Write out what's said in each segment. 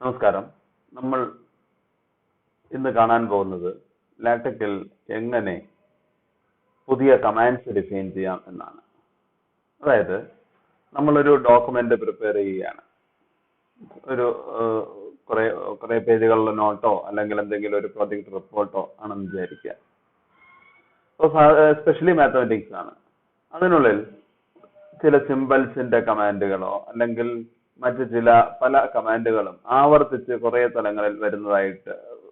നമസ്കാരം. നമ്മൾ ഇന്ന് കാണാൻ പോകുന്നത് ലാറ്റക്സിൽ എങ്ങനെ പുതിയ കമാൻഡ്സ് ഡിഫൈൻ ചെയ്യാം എന്നാണ്. അതായത് നമ്മളൊരു ഡോക്യുമെന്റ് പ്രിപ്പയർ ചെയ്യുകയാണ്. ഒരു കുറെ പേജുകളുടെ നോട്ടോ അല്ലെങ്കിൽ എന്തെങ്കിലും ഒരു പ്രോജക്റ്റ് റിപ്പോർട്ടോ ആണെന്ന് വിചാരിക്കുക. സ്പെഷ്യലി മാത്തമാറ്റിക്സ് ആണ്. അതിനുള്ളിൽ ചില സിമ്പിൾസിന്റെ കമാൻഡുകളോ അല്ലെങ്കിൽ മറ്റു പല കമാൻഡുകളും ആവർത്തിച്ച് കുറെ സ്ഥലങ്ങളിൽ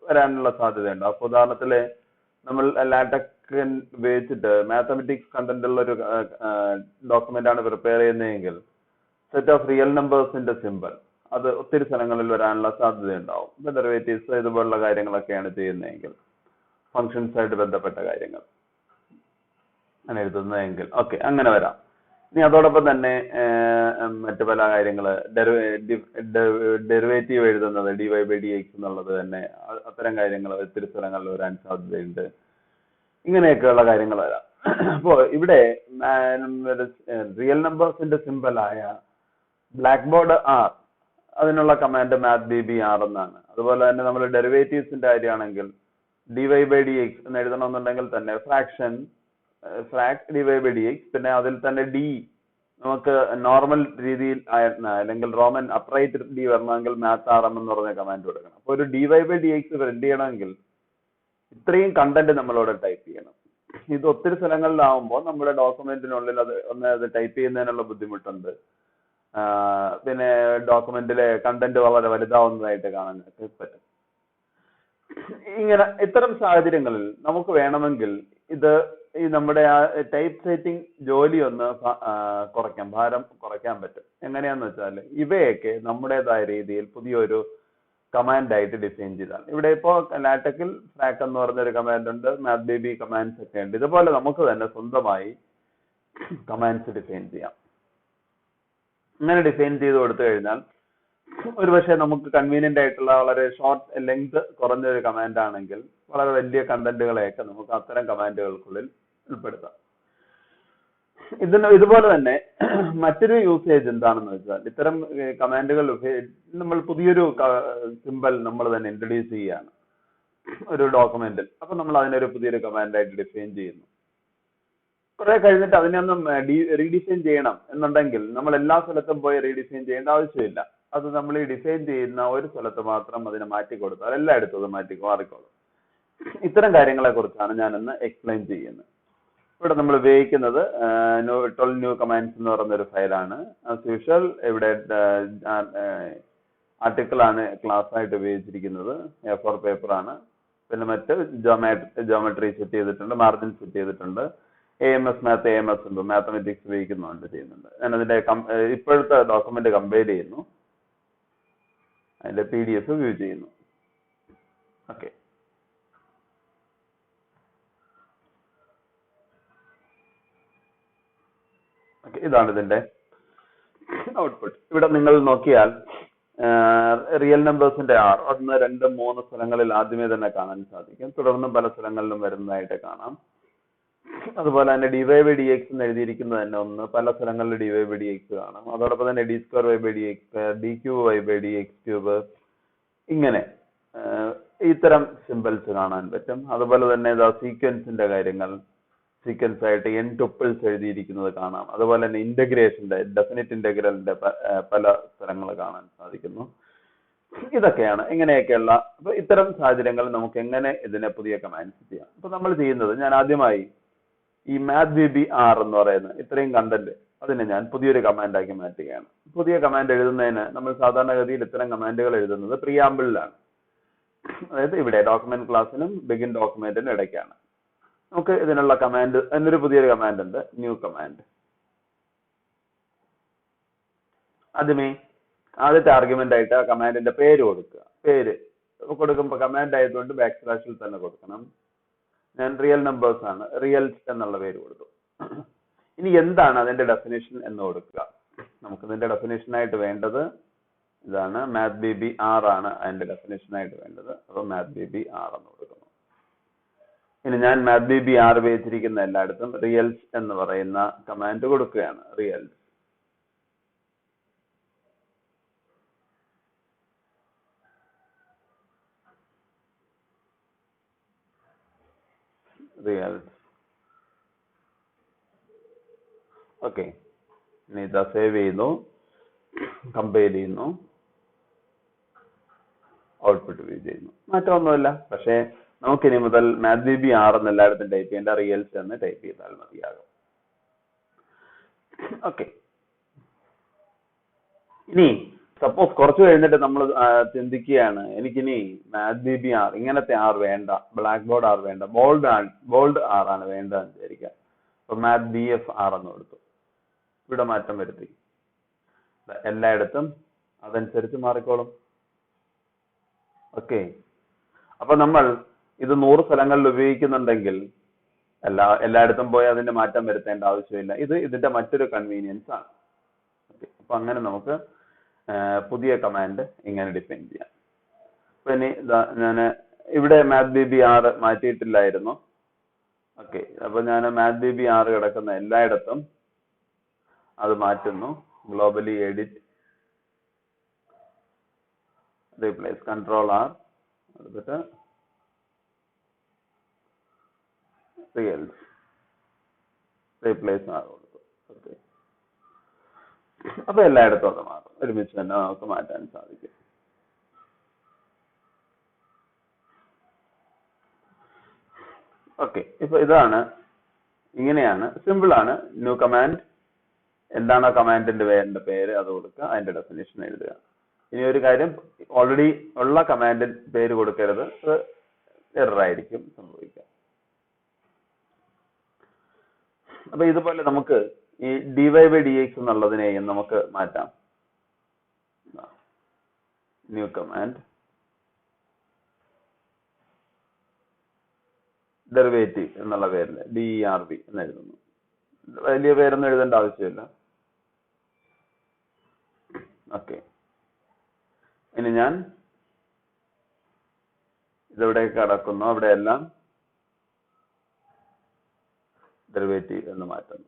വരാനുള്ള സാധ്യതയുണ്ട്. അപ്പൊ ഉദാഹരണത്തില് നമ്മൾ ലാറ്റക്സ് ഉപയോഗിച്ചിട്ട് മാത്തമാറ്റിക്സ് കണ്ടന്റ് ഉള്ള ഒരു ഡോക്യുമെന്റ് ആണ് പ്രിപ്പയർ ചെയ്യുന്നതെങ്കിൽ സെറ്റ് ഓഫ് റിയൽ നമ്പേഴ്സിന്റെ സിമ്പിൾ അത് ഒത്തിരി സ്ഥലങ്ങളിൽ വരാനുള്ള സാധ്യതയുണ്ടാവും. ഡെറിവേറ്റീവ്സ് ഇതുപോലുള്ള കാര്യങ്ങളൊക്കെയാണ് ചെയ്യുന്നതെങ്കിൽ, ഫങ്ഷൻസ് ആയിട്ട് ബന്ധപ്പെട്ട കാര്യങ്ങൾ അങ്ങനെ എഴുതുന്നതെങ്കിൽ ഓക്കെ അങ്ങനെ വരാം. ഇനി അതോടൊപ്പം തന്നെ മറ്റു പല കാര്യങ്ങള് ഡെറിവേറ്റീവ് എഴുതുന്നത് dy/dx എന്നുള്ളത് തന്നെ അത്തരം കാര്യങ്ങൾ ഒത്തിരി സ്ഥലങ്ങളിൽ വരാൻ സാധ്യതയുണ്ട്. ഇങ്ങനെയൊക്കെയുള്ള കാര്യങ്ങൾ വരാം. അപ്പോ ഇവിടെ റിയൽ നമ്പേഴ്സിന്റെ സിമ്പിൾ ആയ ബ്ലാക്ക് ബോർഡ് ആർ അതിനുള്ള കമാൻഡ് mathbb_r എന്നാണ്. അതുപോലെ തന്നെ നമ്മൾ ഡെറിവേറ്റീവ്സിന്റെ കാര്യമാണെങ്കിൽ dy/dx എന്ന് എഴുതണമെന്നുണ്ടെങ്കിൽ തന്നെ ഫ്രാക്ഷൻ dy/dx, പിന്നെ അതിൽ തന്നെ ഡി നമുക്ക് നോർമൽ രീതിയിൽ അല്ലെങ്കിൽ റോമൻ അപ്രൈറ്റ് ഡി വരണമെങ്കിൽ math_rm എന്ന് പറഞ്ഞ കമാൻഡ് കൊടുക്കണം. അപ്പൊ ഒരു dy/dx പ്രിന്റ് ചെയ്യണമെങ്കിൽ ഇത്രയും കണ്ടന്റ് നമ്മളോട് ടൈപ്പ് ചെയ്യണം. ഇത് ഒത്തിരി സ്ഥലങ്ങളിലാവുമ്പോൾ നമ്മുടെ ഡോക്യുമെന്റിനുള്ളിൽ അത് ടൈപ്പ് ചെയ്യുന്നതിനുള്ള ബുദ്ധിമുട്ടുണ്ട്. പിന്നെ ഡോക്യുമെന്റിലെ കണ്ടന്റ് വളരെ വലുതാവുന്നതായിട്ട് കാണാൻ പറ്റും. ഇത്തരം സാഹചര്യങ്ങളിൽ നമുക്ക് വേണമെങ്കിൽ നമ്മുടെ ആ ടൈപ്പ് സെറ്റിംഗ് ജോലി ഒന്ന് ഭാരം കുറയ്ക്കാൻ പറ്റും. എങ്ങനെയാന്ന് വെച്ചാൽ ഇവയൊക്കെ നമ്മുടേതായ രീതിയിൽ പുതിയൊരു കമാൻഡ് ആയിട്ട് ഡിഫൈൻ ചെയ്താൽ, ഇവിടെ ഇപ്പോ ലാറ്റക്സിൽ ഫ്രാക്ക് എന്ന് പറഞ്ഞൊരു കമാൻഡ് ഉണ്ട്, mathbb കമാൻഡ്സ് ഒക്കെ ഉണ്ട്. ഇതുപോലെ നമുക്ക് തന്നെ സ്വന്തമായി കമാൻഡ്സ് ഡിഫൈൻ ചെയ്യാം. ഇങ്ങനെ ഡിഫൈൻ ചെയ്ത് കൊടുത്തു കഴിഞ്ഞാൽ ഒരുപക്ഷെ നമുക്ക് കൺവീനിയന്റ് ആയിട്ടുള്ള വളരെ ഷോർട്ട് ലെങ്ത് കുറഞ്ഞൊരു കമാൻഡ് ആണെങ്കിൽ വളരെ വലിയ കണ്ടന്റുകളെയൊക്കെ നമുക്ക് അത്തരം കമാൻഡുകൾക്കുള്ളിൽ ഉൾപ്പെടുത്താം. ഇതുപോലെ തന്നെ മറ്റൊരു യൂസേജ് എന്താണെന്ന് വെച്ചാൽ, ഇത്തരം കമാൻഡുകൾ നമ്മൾ പുതിയൊരു സിമ്പിൾ നമ്മൾ തന്നെ ഇൻട്രൊഡ്യൂസ് ചെയ്യുകയാണ് ഒരു ഡോക്യുമെന്റിൽ. അപ്പൊ നമ്മൾ അതിനൊരു പുതിയൊരു കമാൻഡായിട്ട് ഡിഫൈൻ ചെയ്യുന്നു. കുറെ കഴിഞ്ഞിട്ട് അതിനൊന്നും റീഡിഫൈൻ ചെയ്യണം എന്നുണ്ടെങ്കിൽ നമ്മൾ എല്ലാ സ്ഥലത്തും പോയി റീഡിഫൈൻ ചെയ്യേണ്ട ആവശ്യമില്ല. അത് നമ്മൾ ഈ ഡിഫൈൻ ചെയ്യുന്ന ഒരു സ്ഥലത്ത് മാത്രം അതിനെ മാറ്റി കൊടുത്താൽ എല്ലായിടത്തും അത് മാറിക്കോളും. ഇത്തരം കാര്യങ്ങളെ കുറിച്ചാണ് ഞാൻ ഇന്ന് എക്സ്പ്ലെയിൻ ചെയ്യുന്നത്. ഇവിടെ നമ്മൾ ഉപയോഗിക്കുന്നത് 12 new commands എന്ന് പറയുന്ന ഒരു ഫയലാണ്. ആസ് യൂഷ്വൽ ഇവിടെ ആർട്ടിക്കിൾ ആണ് ക്ലാസ് ആയിട്ട് ഉപയോഗിച്ചിരിക്കുന്നത്, A4 പേപ്പർ ആണ്. പിന്നെ മറ്റ് ജോമെട്രി സെറ്റ് ചെയ്തിട്ടുണ്ട്, മാർജിൻ സെറ്റ് ചെയ്തിട്ടുണ്ട്, AMS ഉണ്ട്, മാത്തമാറ്റിക്സ് ചെയ്യുന്നുണ്ട്. ഞാൻ അതിന്റെ ഇപ്പോഴത്തെ ഡോക്യുമെന്റ് കമ്പയർ ചെയ്യുന്നു, അതിന്റെ PDF വ്യൂ ചെയ്യുന്നു. ഓക്കെ, ഇതാണ് ഇതിന്റെ ഔട്ട്പുട്ട്. ഇവിടെ നിങ്ങൾ നോക്കിയാൽ റിയൽ നമ്പേഴ്സിന്റെ R 1, 2, 3 സ്ഥലങ്ങളിൽ ആദ്യമേ തന്നെ കാണാൻ സാധിക്കും. തുടർന്ന് പല സ്ഥലങ്ങളിലും വരുന്നതായിട്ട് കാണാം. അതുപോലെ തന്നെ dy/dx എന്ന് എഴുതിയിരിക്കുന്നത് തന്നെ പല സ്ഥലങ്ങളിൽ dy/dx കാണാം. അതോടൊപ്പം തന്നെ d²y/dx, d³y/dx³, ഇങ്ങനെ ഇത്തരം സിമ്പിൾസ് കാണാൻ പറ്റും. അതുപോലെ തന്നെ സീക്വൻസിന്റെ കാര്യങ്ങൾ, സീക്വൻസ് ആയിട്ട് n ടുപ്പിൾസ് എഴുതിയിരിക്കുന്നത് കാണാം. അതുപോലെ തന്നെ ഇന്റഗ്രേഷന്റെ ഡെഫിനിറ്റ് ഇന്റഗ്രലിന്റെ പല സ്ഥലങ്ങൾ കാണാൻ സാധിക്കുന്നു. ഇതൊക്കെയാണ് ഇങ്ങനെയൊക്കെയുള്ള. അപ്പൊ ഇത്തരം സാഹചര്യങ്ങൾ നമുക്ക് എങ്ങനെ ഇതിനെ പുതിയ കമാൻഡ്സ് ചെയ്യാം. അപ്പൊ നമ്മൾ ചെയ്യുന്നത്, ഞാൻ ആദ്യമായി ഈ mathbb_r എന്ന് പറയുന്ന ഇത്രയും കണ്ടന്റ് അതിനെ ഞാൻ പുതിയൊരു കമാൻഡാക്കി മാറ്റുകയാണ്. പുതിയ കമാൻഡ് എഴുതുന്നതിന് നമ്മൾ സാധാരണഗതിയിൽ ഇത്തരം കമാൻഡുകൾ എഴുതുന്നത് പ്രിയാമ്പിളിലാണ്. അതായത് ഇവിടെ ഡോക്യുമെന്റ് ക്ലാസ്സിനും ബിഗിൻ ഡോക്യുമെന്റിനും ഇടയ്ക്കാണ്. നമുക്ക് ഇതിനുള്ള കമാൻഡ് എന്നൊരു പുതിയൊരു കമാൻഡ് ഉണ്ട്, ന്യൂ കമാൻഡ്. ആദ്യത്തെ ആർഗ്യുമെന്റ് ആയിട്ട് ആ കമാൻഡിന്റെ പേര് കൊടുക്കുക. പേര് കൊടുക്കുമ്പോൾ കമാൻഡ് ആയതുകൊണ്ട് \/ തന്നെ കൊടുക്കണം. ഞാൻ റിയൽ നമ്പേഴ്സ് ആണ്, റിയൽസ് എന്നുള്ള പേര് കൊടുത്തു. ഇനി എന്താണ് അതിന്റെ ഡെഫിനേഷൻ എന്ന് കൊടുക്കുക. നമുക്ക് ഇതിന്റെ ഡെഫിനേഷൻ ആയിട്ട് വേണ്ടത് ഇതാണ്, mathbb_r ആണ് അതിന്റെ ഡെഫിനേഷൻ ആയിട്ട് വേണ്ടത്. അപ്പൊ mathbb_r എന്ന് കൊടുക്കുന്നു. ഇനി ഞാൻ mathbb_r ഉപയോഗിച്ചിരിക്കുന്ന എല്ലായിടത്തും റിയൽസ് എന്ന് പറയുന്ന കമാൻഡ് കൊടുക്കുകയാണ്. Reals reals. ഓക്കെ, ഇനി ഇതാ സേവ് ചെയ്യുന്നു, കമ്പൈൽ ചെയ്യുന്നു, ഔട്ട്പുട്ട് വ്യൂ ചെയ്യുന്നു. മാറ്റമൊന്നുമില്ല. പക്ഷേ നമുക്കിനി മുതൽ MathDB 6 എന്ന് എല്ലായിടത്തും ടൈപ്പ് ചെയ്യേണ്ട റിയൽസ് എന്ന് ടൈപ്പ് ചെയ്താൽ മതിയാകും. ഓക്കെ, ഇനി സപ്പോസ് കുറച്ച് കഴിഞ്ഞിട്ട് നമ്മൾ ചിന്തിക്കുകയാണ്, എനിക്കിനി MathDB 6 ഇങ്ങനത്തെ R വേണ്ട, ബ്ലാക്ക് ബോർഡ് R വേണ്ട, ബോൾഡ് R ആണ് വേണ്ടതെന്ന് വിചാരിക്കാം. അപ്പൊ MathBF 6 എന്ന് കൊടുത്തു, ഇവിടെ മാറ്റം വരുത്തി, എല്ലായിടത്തും അതനുസരിച്ച് മാറിക്കോളും. ഓക്കെ, അപ്പൊ നമ്മൾ ഇത് 100 സ്ഥലങ്ങളിൽ ഉപയോഗിക്കുന്നുണ്ടെങ്കിൽ എല്ലായിടത്തും പോയി അതിന്റെ മാറ്റം വരുത്തേണ്ട ആവശ്യമില്ല. ഇതിന്റെ മറ്റൊരു കൺവീനിയൻസ് ആണ്. ഓക്കെ, അപ്പൊ അങ്ങനെ നമുക്ക് പുതിയ കമാൻഡ് ഇങ്ങനെ ഡിഫൈൻ ചെയ്യാം. അപ്പൊ ഇനി ഞാൻ ഇവിടെ MathDB 6 മാറ്റിയിട്ടില്ലായിരുന്നു. ഓക്കെ, അപ്പൊ ഞാൻ MathDB 6 കിടക്കുന്ന എല്ലായിടത്തും അത് മാറ്റുന്നു. ഗ്ലോബലി എഡിറ്റ്, റീപ്ലേസ്, Ctrl+R എടുത്തിട്ട് റിയൽസ്, റീപ്ലേസ് R കൊടുത്തു. ഓക്കെ, അപ്പൊ എല്ലായിടത്തും അത് മാറും, ഒരുമിച്ച് തന്നെ നമുക്ക് മാറ്റാൻ സാധിക്കും. ഓക്കെ, ഇപ്പൊ ഇങ്ങനെയാണ്, സിമ്പിൾ ആണ്. ന്യൂ കമാൻഡ്, എന്താണ് കമാൻഡിന്റെ പേര് അത് കൊടുക്കുക, അതിന്റെ ഡെഫിനിഷൻ എഴുതുക. ഇനി ഒരു കാര്യം, ഓൾറെഡി ഉള്ള കമാൻഡിന്റെ പേര് കൊടുക്കരുത്, അത് എറർ ആയിരിക്കും സംഭവിക്കുക. അപ്പൊ ഇതുപോലെ നമുക്ക് ഈ dy/dx എന്നുള്ളതിനെയും നമുക്ക് മാറ്റാം. ന്യൂ കമാൻഡ്, ഡെറിവേറ്റീവ് എന്നുള്ള പേരിൽ DERV എന്ന് എഴുതുന്നു. വലിയ പേരൊന്നും എഴുതേണ്ട ആവശ്യമില്ല. ഓക്കെ, ഇനി ഞാൻ ഇതെവിടെ കടക്കുന്നു അവിടെയെല്ലാം ഡെറിവേറ്റീവ് എന്ന് മാറ്റുന്നു.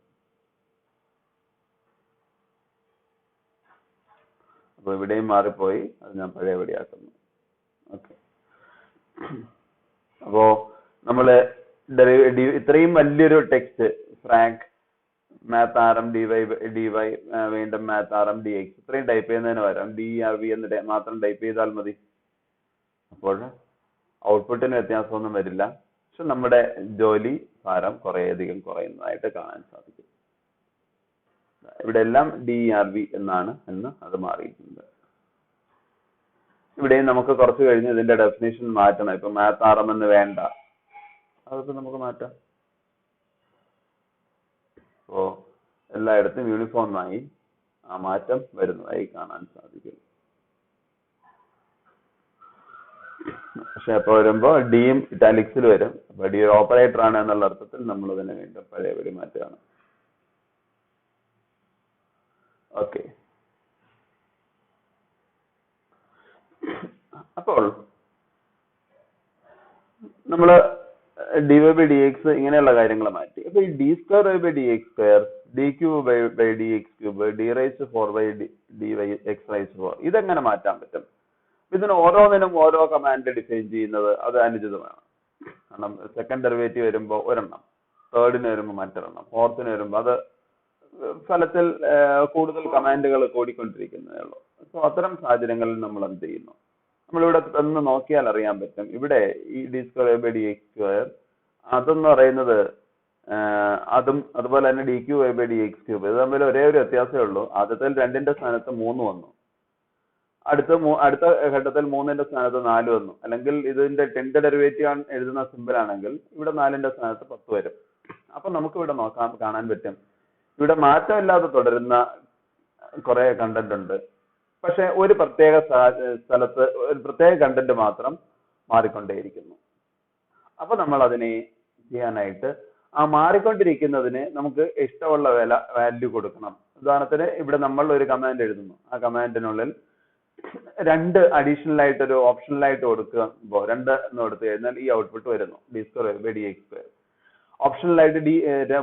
അപ്പൊ ഇവിടെയും മാറിപ്പോയി, അത് ഞാൻ പഴയപടിയാക്കുന്നു. ഓക്കെ, അപ്പോ നമ്മള് ഇത്രയും വലിയൊരു ടെക്സ്റ്റ്, ഫ്രാങ്ക് MathRM dy വീണ്ടും MathRM dx ഇത്രയും ടൈപ്പ് ചെയ്യുന്നതിന് പകരം DERV എന്ന് മാത്രം ടൈപ്പ് ചെയ്താൽ മതി. അപ്പോൾ ഔട്ട്പുട്ടിന് വ്യത്യാസമൊന്നും വരില്ല. പക്ഷെ നമ്മുടെ ജോലി ഭാരം കുറേയധികം കുറയുന്നതായിട്ട് കാണാൻ സാധിക്കും. ഇവിടെ എല്ലാം DERV എന്ന് അത് മാറിയിട്ടുണ്ട്. ഇവിടെയും നമുക്ക് കുറച്ച് കഴിഞ്ഞ് ഇതിന്റെ ഡെഫിനേഷൻ മാറ്റണം. ഇപ്പൊ MathRM എന്ന് വേണ്ട, അതൊക്കെ നമുക്ക് മാറ്റാം. അപ്പോ എല്ലായിടത്തും യൂണിഫോമായി ആ മാറ്റം വരുന്നതായി കാണാൻ സാധിക്കും. പക്ഷെ അപ്പൊ വരുമ്പോ ഡിയും ഇറ്റാലിക്സിൽ വരും. അപ്പൊ ഡി ഓപ്പറേറ്റർ ആണ് എന്നുള്ള അർത്ഥത്തിൽ നമ്മൾ ഇതിനെ വീണ്ടും പഴയപടി മാറ്റുകയാണ്. ഓക്കെ, അപ്പോൾ നമ്മള് dy/dx ഇങ്ങനെയുള്ള കാര്യങ്ങൾ മാറ്റി. അപ്പൊ ഈ d²/dx², d³ d^4/dx⁴ ഇതെങ്ങനെ മാറ്റാൻ പറ്റും? ഇതിന് ഓരോന്നിനും ഓരോ കമാൻഡ് ഡിഫൈൻ ചെയ്യുന്നത് അത് അനുചിതമാണ്. കാരണം സെക്കൻഡ് ഡെറിവേറ്റീവ് വരുമ്പോൾ ഒരെണ്ണം, തേർഡിന് വരുമ്പോൾ മറ്റൊരെണ്ണം, ഫോർത്തിന് വരുമ്പോൾ അത് ഫലത്തിൽ കൂടുതൽ കമാൻഡുകൾ കൂടിക്കൊണ്ടിരിക്കുന്നതേ ഉള്ളൂ. സോ അത്തരം സാഹചര്യങ്ങളിൽ നമ്മൾ എന്ത് ചെയ്യുന്നു? നമ്മളിവിടെ ഒന്ന് നോക്കിയാൽ അറിയാൻ പറ്റും. ഇവിടെ ഈ d²/dx² അതെന്ന് പറയുന്നത് അതും അതുപോലെ തന്നെ d³/dx³ ഇത് തമ്മിൽ ഒരേ ഒരു വ്യത്യാസമേ ഉള്ളൂ. ആദ്യത്തിൽ 2ന്റെ സ്ഥാനത്ത് 3 വന്നു, അടുത്ത ഘട്ടത്തിൽ 3ന്റെ സ്ഥാനത്ത് 4 വന്നു. അല്ലെങ്കിൽ ഇതിന്റെ 10th ഡെറിവേറ്റീവ് എഴുതുന്ന സിമ്പിൾ ആണെങ്കിൽ ഇവിടെ 4ന്റെ സ്ഥാനത്ത് 10 വരും. അപ്പൊ നമുക്ക് ഇവിടെ കാണാൻ പറ്റും, ഇവിടെ മാറ്റമില്ലാതെ തുടരുന്ന കുറെ കണ്ടന്റ് ഉണ്ട്. പക്ഷെ ഒരു പ്രത്യേക സ്ഥലത്ത് ഒരു പ്രത്യേക കണ്ടന്റ് മാത്രം മാറിക്കൊണ്ടേയിരിക്കുന്നു. അപ്പൊ നമ്മൾ അതിനെ ചെയ്യാനായിട്ട് ആ മാറിക്കൊണ്ടിരിക്കുന്നതിന് നമുക്ക് ഇഷ്ടമുള്ള വാല്യൂ കൊടുക്കണം. ഉദാഹരണത്തിന് ഇവിടെ നമ്മൾ ഒരു കമാൻഡ് എഴുതുന്നു, ആ കമാൻഡിനുള്ളിൽ 2 അഡീഷണൽ ആയിട്ട് ഒരു ഓപ്ഷണൽ ആയിട്ട് കൊടുക്കുമ്പോൾ 2 എന്ന് കൊടുത്തു കഴിഞ്ഞാൽ ഈ ഔട്ട്പുട്ട് വരുന്നു d²/dx². ഓപ്ഷണൽ ആയിട്ട്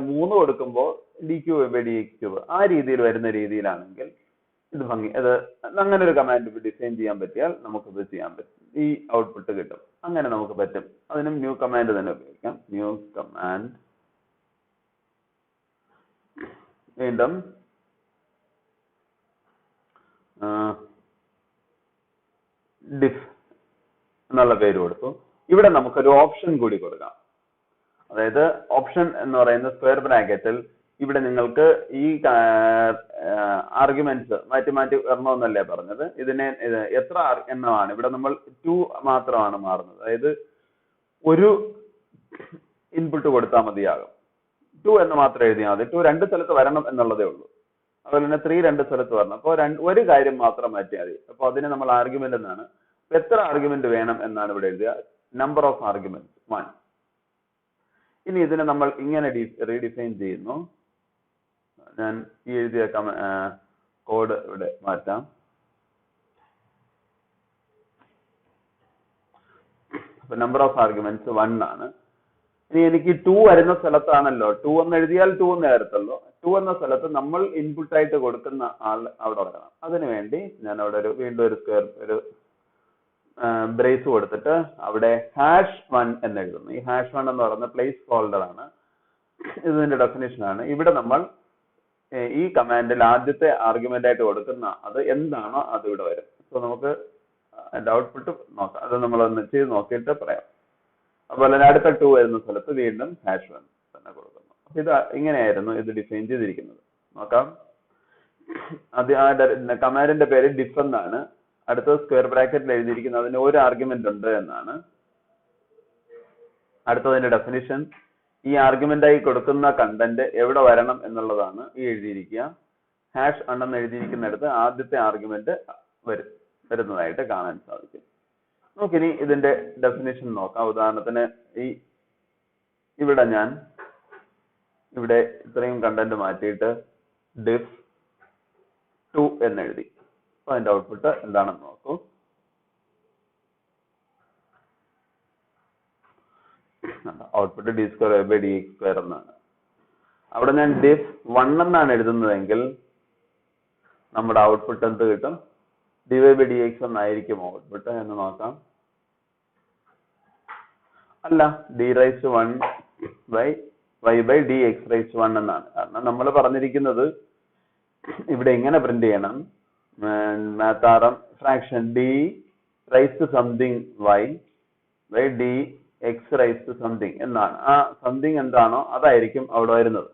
3 കൊടുക്കുമ്പോൾ d³/dx³. ആ രീതിയിൽ വരുന്ന രീതിയിലാണെങ്കിൽ ഇത് അങ്ങനെ ഒരു കമാൻഡ് ഡിഫൈൻ ചെയ്യാൻ പറ്റിയാൽ നമുക്ക് ഇത് ചെയ്യാൻ പറ്റും, ഈ ഔട്ട്പുട്ട് കിട്ടും. അങ്ങനെ നമുക്ക് പറ്റും. അതിനും ന്യൂ കമാൻഡ് തന്നെ ഉപയോഗിക്കാം. ന്യൂ കമാൻഡ്, വീണ്ടും ഡിഫ് എന്നുള്ള പേര് കൊടുത്തു. ഇവിടെ നമുക്കൊരു ഓപ്ഷൻ കൂടി കൊടുക്കാം. അതായത് ഓപ്ഷൻ എന്ന് പറയുന്ന സ്ക്വയർ ബ്രാക്കറ്റിൽ ഇവിടെ നിങ്ങൾക്ക് ഈ ആർഗ്യുമെന്റ്സ് മാറ്റി മാറ്റി വരണമെന്നല്ലേ പറഞ്ഞത്. ഇതിനെ എത്ര എണ്ണമാണ് ഇവിടെ നമ്മൾ 2 മാത്രമാണ് മാറുന്നത്. അതായത് ഒരു ഇൻപുട്ട് കൊടുത്താൽ മതിയാകും. 2 എന്ന് മാത്രം എഴുതിയാൽ മതി. 2 രണ്ട് സ്ഥലത്ത് വരണം എന്നുള്ളതേ ഉള്ളൂ. അതുപോലെ തന്നെ 3 രണ്ട് സ്ഥലത്ത് വരണം. അപ്പോൾ ഒരു കാര്യം മാത്രം മാറ്റിയാൽ മതി. അപ്പോൾ അതിനെ നമ്മൾ ആർഗ്യുമെന്റ് എന്നാണ്. എത്ര ആർഗ്യുമെന്റ് വേണം എന്നാണ് ഇവിടെ എഴുതുക. Number of argument 1. ഇനി ഇതിനെ നമ്മൾ ഇങ്ങനെ റീഡിഫൈൻ ചെയ്യുന്നു. ഞാൻ ഈ എഴുതിയ കോഡ് ഇവിടെ മാറ്റാം. അപ്പൊ നമ്പർ ഓഫ് ആർഗ്യുമെന്റ്സ് 1 ആണ്. ഇനി എനിക്ക് 2 വരുന്ന സ്ഥലത്താണല്ലോ, 2 എന്ന് എഴുതിയാൽ 2 എന്ന് വരത്തുള്ളൂ. 2 എന്ന സ്ഥലത്ത് നമ്മൾ ഇൻപുട്ട് ആയിട്ട് കൊടുക്കുന്ന ആൾ അവിടെ വരണം. അതിനുവേണ്ടി ഞാൻ അവിടെ വീണ്ടും ഒരു ബ്രേസ് കൊടുത്തിട്ട് അവിടെ #1 എന്ന് എഴുതുന്നു. ഈ #1 എന്ന് പറയുന്ന പ്ലേസ് ഹോൾഡർ ആണ്. ഇതിന്റെ ഡെഫിനിഷൻ ആണ്. ഇവിടെ നമ്മൾ ഈ കമാൻഡിൽ ആദ്യത്തെ ആർഗ്യുമെന്റ് ആയിട്ട് കൊടുക്കുന്ന അത് എന്താണോ അത് ഇവിടെ വരും. സോ നമുക്ക് അതിന്റെ ഔട്ട്പുട്ട് നോക്കാം. അത് നമ്മളൊന്ന് ചെയ്ത് നോക്കിയിട്ട് പറയാം. അതുപോലെ അടുത്ത 2 വരുന്ന സ്ഥലത്ത് വീണ്ടും #1 തന്നെ കൊടുക്കുന്നു. അപ്പൊ ഇത് ഇങ്ങനെയായിരുന്നു ഇത് ഡിഫൈൻ ചെയ്തിരിക്കുന്നത്. നോക്കാം. അത് ആ കമാൻഡിന്റെ പേര് ഡിഫ് എന്നാണ്. അടുത്ത സ്ക്വയർ ബ്രാക്കറ്റിൽ എഴുതിയിരിക്കുന്നത് അതിന് ഒരു ആർഗ്യുമെന്റ് ഉണ്ട് എന്നാണ്. അടുത്തതിന്റെ ഡെഫിനിഷൻ, ഈ ആർഗ്യുമെന്റ് ആയി കൊടുക്കുന്ന കണ്ടന്റ് എവിടെ വരണം എന്നുള്ളതാണ് ഈ എഴുതിയിരിക്കുക. #1 എന്ന് എഴുതിയിരിക്കുന്നിടത്ത് ആദ്യത്തെ ആർഗ്യുമെന്റ് വരുന്നതായിട്ട് കാണാൻ സാധിക്കും. നമുക്കിനി ഇതിന്റെ ഡെഫിനിഷൻ നോക്കാം. ഉദാഹരണത്തിന് ഇവിടെ ഞാൻ ഇത്രയും കണ്ടന്റ് മാറ്റിയിട്ട് ഡിഫ് 2 എന്ന് എഴുതി. അപ്പൊ അതിന്റെ ഔട്ട്പുട്ട് എന്താണെന്ന് നോക്കൂ. ഔട്ട്പുട്ട് d²/dx² എന്നാണ്. അവിടെ ഞാൻ ഡിഫ് 1 എന്നാണ് എഴുതുന്നതെങ്കിൽ നമ്മുടെ ഔട്ട്പുട്ട് എന്ത് കിട്ടും? dy/dx എന്നായിരിക്കും ഔട്ട്പുട്ട് എന്ന് നോക്കാം. അല്ല, d⁻1y/dx⁻1 എന്നാണ്. കാരണം നമ്മൾ പറഞ്ഞിരിക്കുന്നത് ഇവിടെ എങ്ങനെ പ്രിന്റ് ചെയ്യണം? മാത്താറം ഫ്രാക്ഷൻ d⁻y/dx⁻something എന്നാണ്. ആ സംതിങ് എന്താണോ അതായിരിക്കും അവിടെ വരുന്നത്.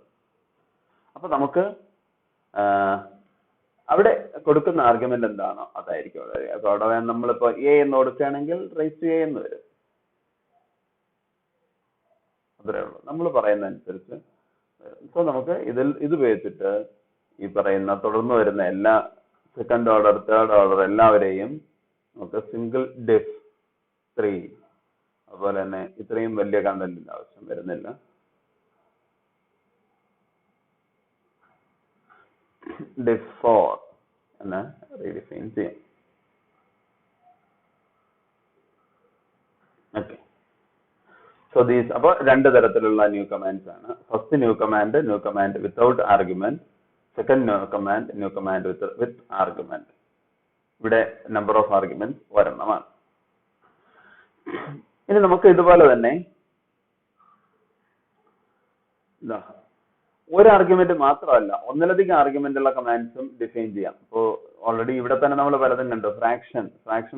അപ്പൊ നമുക്ക് അവിടെ കൊടുക്കുന്ന ആർഗ്യുമെന്റ് എന്താണോ അതായിരിക്കും അവിടെ വരിക. അപ്പൊ അവിടെ നമ്മളിപ്പോ a എന്ന് കൊടുക്കുകയാണെങ്കിൽ ⁻a എന്ന് വരും. അത്രേ ഉള്ളൂ. നമ്മൾ പറയുന്ന അനുസരിച്ച്. സോ നമുക്ക് ഇത് ഉപയോഗിച്ചിട്ട് ഈ പറയുന്ന തുടർന്ന് വരുന്ന എല്ലാ സെക്കൻഡ് ഓർഡർ, തേർഡ് ഓർഡർ എല്ലാവരെയും നമുക്ക് സിംഗിൾ ഡിഫ് 3, അതുപോലെ തന്നെ ഇത്രയും വലിയ കണ്ടന്റിന്റെ ആവശ്യം വരുന്നില്ല. ഡിഫ് 4 എന്ന് റീഡിഫൈൻ ചെയ്യാം. ഓക്കെ. സോ അപ്പൊ രണ്ട് തരത്തിലുള്ള ന്യൂ കമാൻഡ്സ് ആണ്. First new command without argument. Second new command with argument. ഇവിടെ നമ്പർ ഓഫ് ആർഗ്യുമെന്റ് ഒരെണ്ണമാണ്. ഇനി നമുക്ക് ഇതുപോലെ തന്നെ ഒരു ആർഗ്യുമെന്റ് മാത്രമല്ല, ഒന്നിലധികം ആർഗ്യുമെന്റ് ഉള്ള കമാൻഡ്സും ഡിഫൈൻ ചെയ്യാം. ഇപ്പോൾ ഓൾറെഡി ഇവിടെ തന്നെ നമ്മൾ പലതും കണ്ടു. ഫ്രാക്ഷൻ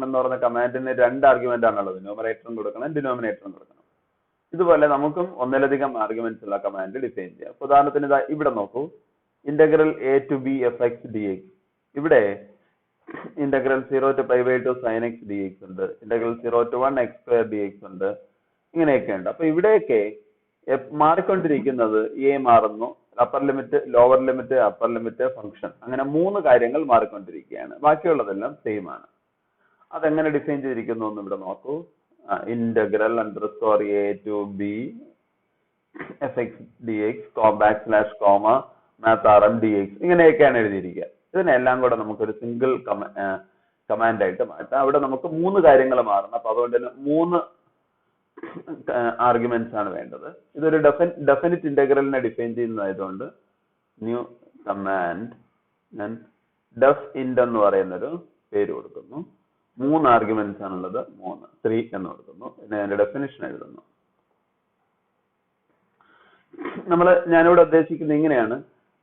എന്ന് പറയുന്ന കമാൻഡിന് 2 ആർഗ്യുമെന്റ് ആണുള്ളത്. ന്യൂമറേറ്ററും കൊടുക്കണം, ഡിനോമിനേറ്ററും കൊടുക്കണം. ഇതുപോലെ നമുക്കും ഒന്നിലധികം ആർഗ്യുമെന്റ്സ് ഉള്ള കമാൻഡ് ഡിഫൈൻ ചെയ്യാം. ഉദാഹരണത്തിന് ഇവിടെ നോക്കൂ. Integral a to b fx dx. ഇവിടെ integral 0 to π/2 sin x dx ഉണ്ട്. ഇന്റഗ്രൽ 0 to 1 x² dx ഉണ്ട്. ഇങ്ങനെയൊക്കെ ഉണ്ട്. അപ്പൊ ഇവിടെയൊക്കെ മാറിക്കൊണ്ടിരിക്കുന്നത് a മാറുന്നു, upper limit, lower limit, upper limit, function, അങ്ങനെ 3 കാര്യങ്ങൾ മാറിക്കൊണ്ടിരിക്കുകയാണ്. ബാക്കിയുള്ളതെല്ലാം സെയിം ആണ്. അതെങ്ങനെ ഡിഫൈൻ ചെയ്തിരിക്കുന്നു എന്ന് ഇവിടെ നോക്കൂ. Integral _a to b fx dx /, dx ഇങ്ങനെയൊക്കെയാണ് എഴുതിയിരിക്കുക. ഇതിനെല്ലാം കൂടെ നമുക്കൊരു സിംഗിൾ കമാൻഡ് ആയിട്ട് മാറ്റാം. അവിടെ നമുക്ക് 3 കാര്യങ്ങൾ മാറണം. അപ്പൊ അതുകൊണ്ട് തന്നെ 3 ആർഗ്യുമെന്റ്സ് ആണ് വേണ്ടത്. ഇതൊരു ഡെഫിനിറ്റ് ഇന്റഗ്രലിനെ ഡിഫൈൻ ചെയ്യുന്നതായതുകൊണ്ട് ന്യൂ കമാൻഡ് ഞാൻ ഡെഫ് ഇൻഡ് എന്ന് പറയുന്നൊരു പേര് കൊടുക്കുന്നു. 3 ആർഗ്യുമെന്റ്സ് ആണുള്ളത്, 3 എന്ന് കൊടുക്കുന്നു. പിന്നെ അതിന്റെ ഡെഫിനിഷൻ എഴുതുന്നു. ഞാനിവിടെ ഉദ്ദേശിക്കുന്നത് ഇങ്ങനെയാണ്,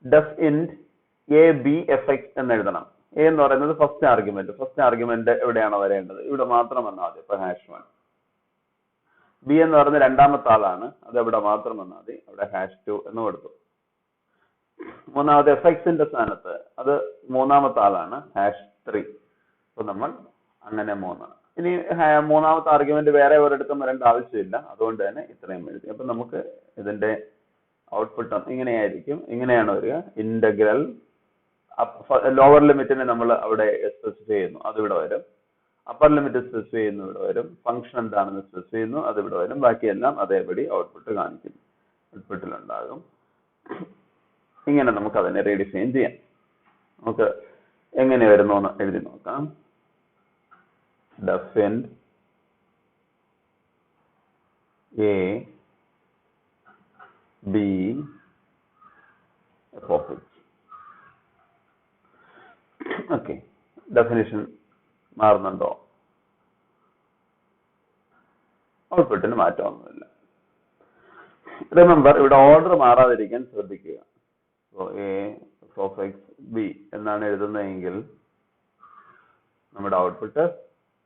ഡെഫ് ഇൻഡ് എ ബി എഫ് എക്സ് എന്ന് എഴുതണം. എ എന്ന് പറയുന്നത് ഫസ്റ്റ് ആർഗ്യുമെന്റ് എവിടെയാണോ വരേണ്ടത്, ഇവിടെ മാത്രം വന്നാൽ മതി. ഇപ്പൊ #1. ബി എന്ന് പറയുന്നത് രണ്ടാമത്തെ ആളാണ്, അത് ഇവിടെ മാത്രം വന്നാൽ മതി. അവിടെ #2 എന്ന് കൊടുത്തു. മൂന്നാമത് എഫ് എക്സിന്റെ സ്ഥാനത്ത് അത് മൂന്നാമത്തെ ആളാണ്, #3. അപ്പൊ നമ്മൾ അങ്ങനെ 3. ഇനി മൂന്നാമത്തെ ആർഗ്യുമെന്റ് വേറെ ഒരിടത്തും വരേണ്ട ആവശ്യമില്ല, അതുകൊണ്ട് തന്നെ ഇത്രയും എഴുതി. അപ്പൊ നമുക്ക് ഇതിന്റെ ഔട്ട്പുട്ട് ഇങ്ങനെയാണ് വരിക. ഇന്റഗ്രൽ ലോവർ ലിമിറ്റിനെ നമ്മൾ അവിടെ സ്പെസിഫൈ ചെയ്യുന്നു, അത് ഇവിടെ വരും. അപ്പർ ലിമിറ്റ് സ്പെസിഫൈ ചെയ്യുന്നു, ഇവിടെ വരും. ഫംഗ്ഷൻ എന്താണെന്ന് സ്പെസിഫൈ ചെയ്യുന്നു, അത് ഇവിടെ വരും. ബാക്കിയെല്ലാം അതേപടി ഔട്ട്പുട്ട് കാണിക്കുന്നു, ഔട്ട്പുട്ടിലുണ്ടാകും. ഇങ്ങനെ നമുക്ക് അതിനെ റീഡിഫൈൻ ചെയ്യാം. നമുക്ക് എങ്ങനെ വരുന്നു എന്ന് എഴുതി നോക്കാം. Define A B F of X. Okay, definition മാറുന്നുണ്ടോ? ഔട്ട്പുട്ടിന് മാറ്റമൊന്നുമില്ല. റിമെമ്പർ, ഇവിടെ ഓർഡർ മാറാതിരിക്കാൻ ശ്രദ്ധിക്കുക. എ ഓഫ് എക്സ് ബി എന്നാണ് എഴുതുന്നതെങ്കിൽ നമ്മുടെ ഔട്ട്പുട്ട്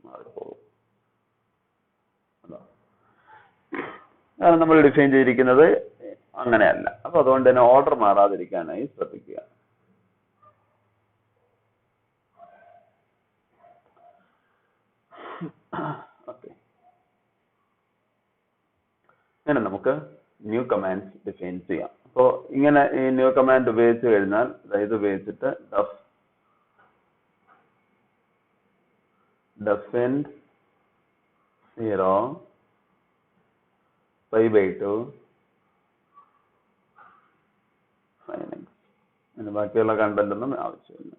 മാറിപ്പോകും. നമ്മൾ ഡിഫൈൻ ചെയ്തിരിക്കുന്നത് അങ്ങനെയല്ല. അപ്പൊ അതുകൊണ്ട് തന്നെ ഓർഡർ മാറാതിരിക്കാനായി ശ്രദ്ധിക്കുക. ഓക്കെ, ഇങ്ങനെ നമുക്ക് ന്യൂ കമാൻഡ് ഡിഫൈൻ ചെയ്യാം. അപ്പോൾ ഇങ്ങനെ ഈ ന്യൂ കമാൻഡ് ഉപയോഗിച്ച് കഴിഞ്ഞാൽ, ഇത് ഉപയോഗിച്ചിട്ട് ഡെഫിൻഡ് 0 π/2 sin x. അതിന് ബാക്കിയുള്ള കണ്ടന്റ് ഒന്നും ആവശ്യമില്ല.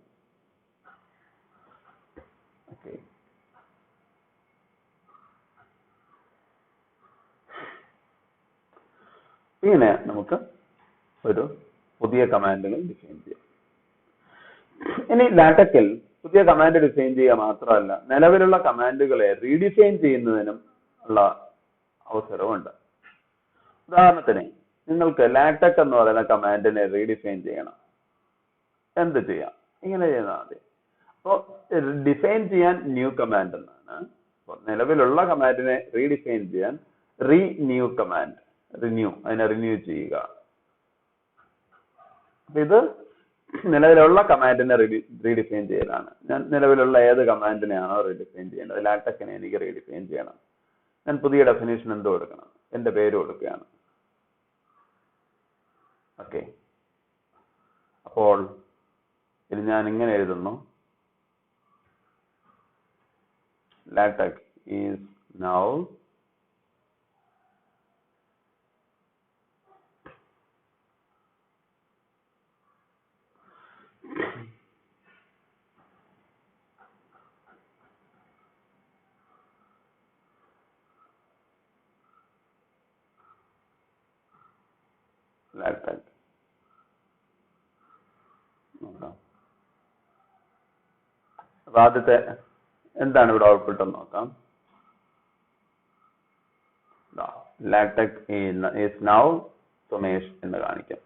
ഓക്കെ, ഇങ്ങനെ നമുക്ക് ഒരു പുതിയ കമാൻഡുകൾ ഡിഫൈൻ ചെയ്യാം. ഇനി ലാറ്റക്കിൽ പുതിയ കമാൻഡ് ഡിഫൈൻ ചെയ്യുക മാത്രമല്ല, നിലവിലുള്ള കമാൻഡുകളെ റീഡിഫൈൻ ചെയ്യുന്നതിനും ഉള്ള അവസരമുണ്ട്. ഉദാഹരണത്തിന്, നിങ്ങൾക്ക് ലാറ്റക് എന്ന് പറയുന്ന കമാൻഡിനെ റീഡിഫൈൻ ചെയ്യണം. എന്ത് ചെയ്യാം? ഇങ്ങനെ ചെയ്താൽ മതി. അപ്പോൾ ഡിഫൈൻ ചെയ്യാൻ ന്യൂ കമാൻഡ് എന്നാണ്. നിലവിലുള്ള കമാൻഡിനെ റീഡിഫൈൻ ചെയ്യാൻ റീന്യൂ കമാൻഡ്, അതിനെ റിന്യൂ ചെയ്യുക. അപ്പൊ ഇത് നിലവിലുള്ള കമാൻഡിനെ റീഡിഫൈൻ ചെയ്യലാണ്. ഞാൻ നിലവിലുള്ള ഏത് കമാൻഡിനെയാണോ റീഡിഫൈൻ ചെയ്യേണ്ടത്, ലാറ്റക്കിനെ എനിക്ക് റീഡിഫൈൻ ചെയ്യണം. ഞാൻ പുതിയ ഡെഫിനേഷൻ എന്ത് കൊടുക്കണം? എന്റെ പേര് കൊടുക്കുകയാണ്. ഓക്കെ, അപ്പോൾ ഇത് ഞാൻ ഇങ്ങനെ എഴുതുന്നു. ലാറ്റക് ഈസ് നൗ ലാറ്റക്. അപ്പൊ ആദ്യത്തെ എന്താണ് ഇവിടെ ഔട്ട്പുട്ട് എന്ന് നോക്കാം. ലാറ്റക് ഈസ് നൗ സുമേഷ് എന്ന് കാണിക്കാം.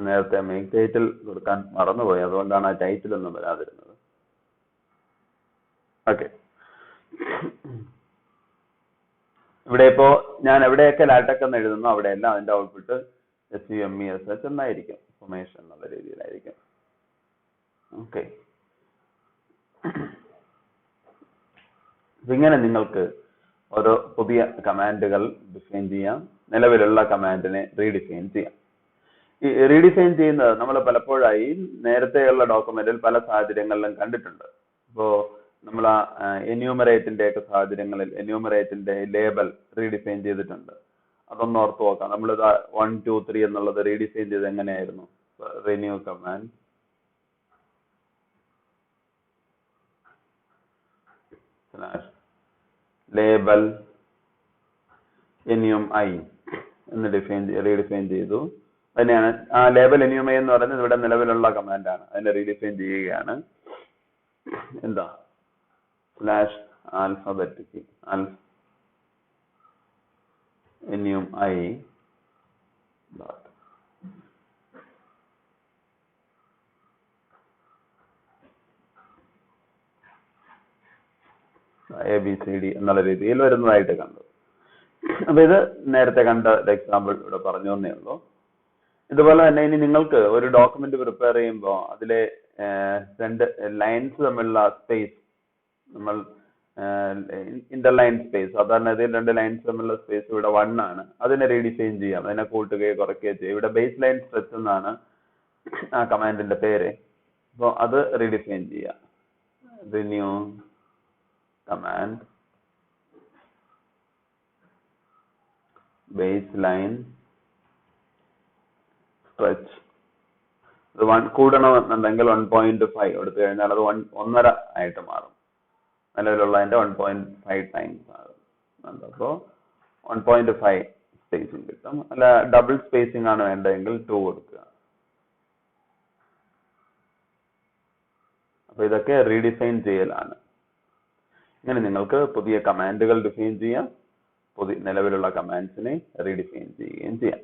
നേരത്തെ മെയിൻ ടൈറ്റിൽ കൊടുക്കാൻ മറന്നുപോയി, അതുകൊണ്ടാണ് ആ ടൈറ്റിൽ ഒന്നും വരാതിരുന്നത്. ഓക്കെ, ഇവിടെ ഇപ്പോ ഞാൻ എവിടെയൊക്കെ ലാറ്റക് എന്ന് എഴുതുന്നു അവിടെയെല്ലാം അതിന്റെ ഔട്ട്പുട്ട് SUMESH എന്നായിരിക്കും, സുമേഷ് എന്നുള്ള രീതിയിലായിരിക്കും. ഓക്കെ, ഇങ്ങനെ നിങ്ങൾക്ക് ഓരോ പുതിയ കമാൻഡുകൾ ഡിഫൈൻ ചെയ്യാം, നിലവിലുള്ള കമാൻഡിനെ റീഡിഫൈൻ ചെയ്യാം. ഈ റീഡിഫൈൻ ചെയ്യുന്നത് നമ്മൾ പലപ്പോഴായി നേരത്തെയുള്ള ഡോക്യുമെന്റിൽ പല സാഹചര്യങ്ങളിലും കണ്ടിട്ടുണ്ട്. ഇപ്പോ നമ്മൾ എന്യൂമറേറ്റിന്റെ ഒക്കെ സാഹചര്യങ്ങളിൽ എന്യൂമറേറ്റിന്റെ ലേബൽ റീഡിഫൈൻ ചെയ്തിട്ടുണ്ട്. അതൊന്ന് ഓർത്ത് നോക്കാം. നമ്മളിത് 1 2 3 എന്നുള്ളത് റീഡിഫൈൻ ചെയ്ത് എങ്ങനെയായിരുന്നു? റിന്യൂ കമാൻഡ് /label NUMI എന്ന് റീഡിഫൈൻ ചെയ്തു. തന്നെയാണ് ആ ലേബൽ NUMI എന്ന് പറയുന്നത് ഇവിടെ നിലവിലുള്ള കമാൻഡാണ്. അതിനെ റീഡിഫൈൻ ചെയ്യുകയാണ്. എന്താ /alphabetic NUMI ABCD എന്നുള്ള രീതിയിൽ വരുന്നതായിട്ട് കണ്ടു. അപ്പൊ ഇത് നേരത്തെ കണ്ട എക്സാമ്പിൾ ഇവിടെ പറഞ്ഞു എന്നേ ഉള്ളൂ. ഇതുപോലെ തന്നെ ഇനി നിങ്ങൾക്ക് ഒരു ഡോക്യുമെന്റ് പ്രിപ്പയർ ചെയ്യുമ്പോൾ അതിലെ രണ്ട് ലൈൻസ് തമ്മിലുള്ള സ്പേസ്, നമ്മൾ ഇന്റർലൈൻ സ്പേസ്, സാധാരണ ഇതിൽ രണ്ട് ലൈൻസ് തമ്മിലുള്ള സ്പേസ് ഇവിടെ 1 ആണ്. അതിനെ റീഡിഫൈൻ ചെയ്യാം, അതിനെ കൂട്ടുകയോ കുറയ്ക്കുകയോ ചെയ്യും. ഇവിടെ ബേസ് ലൈൻ സ്ട്രെച്ച് എന്നാണ് ആ കമാൻഡിന്റെ പേര്. അപ്പോൾ അത് റീഡിഫൈൻ ചെയ്യാം. Renew command baseline stretch. ഇത് കൂടണമെന്നുണ്ടെങ്കിൽ 1.5 എടുത്തു കഴിഞ്ഞാൽ അത് 1.5 ആയിട്ട് മാറും. നിലവിലുള്ളതിന്റെ 1.5 ടൈംസ് ആകും. അപ്പോൾ 1.5 സ്പേസിങ് കിട്ടും. അല്ല ഡബിൾ സ്പേസിംഗ് ആണ് വേണ്ടതെങ്കിൽ 2 കൊടുക്കുക. അപ്പൊ ഇതൊക്കെ റീഡിഫൈൻ ചെയ്യലാണ്. ഇങ്ങനെ നിങ്ങൾക്ക് പുതിയ കമാൻഡുകൾ ഡിഫൈൻ ചെയ്യാം, നിലവിലുള്ള കമാൻഡ്സിനെ റീഡിഫൈൻ ചെയ്യുകയും ചെയ്യാം.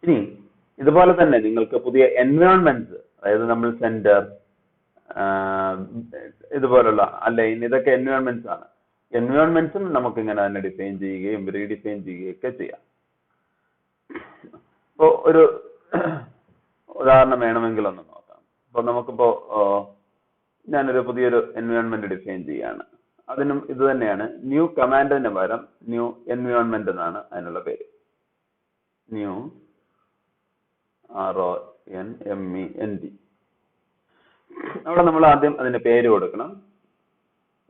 ഇനി ഇതുപോലെ തന്നെ നിങ്ങൾക്ക് പുതിയ എൻവയോൺമെന്റ്സ്, അതായത് നമ്മൾ സെന്റർ ഇതുപോലുള്ള അലൈൻ, ഇതൊക്കെ എൻവയോൺമെന്റ്സ് ആണ്. എൻവയോൺമെന്റ്സും നമുക്ക് ഇങ്ങനെ തന്നെ ഡിഫൈൻ ചെയ്യുകയും റീഡിഫൈൻ ചെയ്യുകയും ഒക്കെ ചെയ്യാം. ഇപ്പോ ഒരു ഉദാഹരണം വേണമെങ്കിൽ ഒന്ന് നോക്കാം. അപ്പൊ നമുക്കിപ്പോ ഞാനൊരു പുതിയൊരു എൻവയോൺമെന്റ് ഡിഫൈൻ ചെയ്യാണ്. അതിനും ഇത് തന്നെയാണ്. ന്യൂ കമാൻഡിന് പകരം ന്യൂ എൻവയോൺമെന്റ് എന്നാണ് അതിനുള്ള പേര്. New RONMENT. അവിടെ നമ്മൾ ആദ്യം അതിന് പേര് കൊടുക്കണം.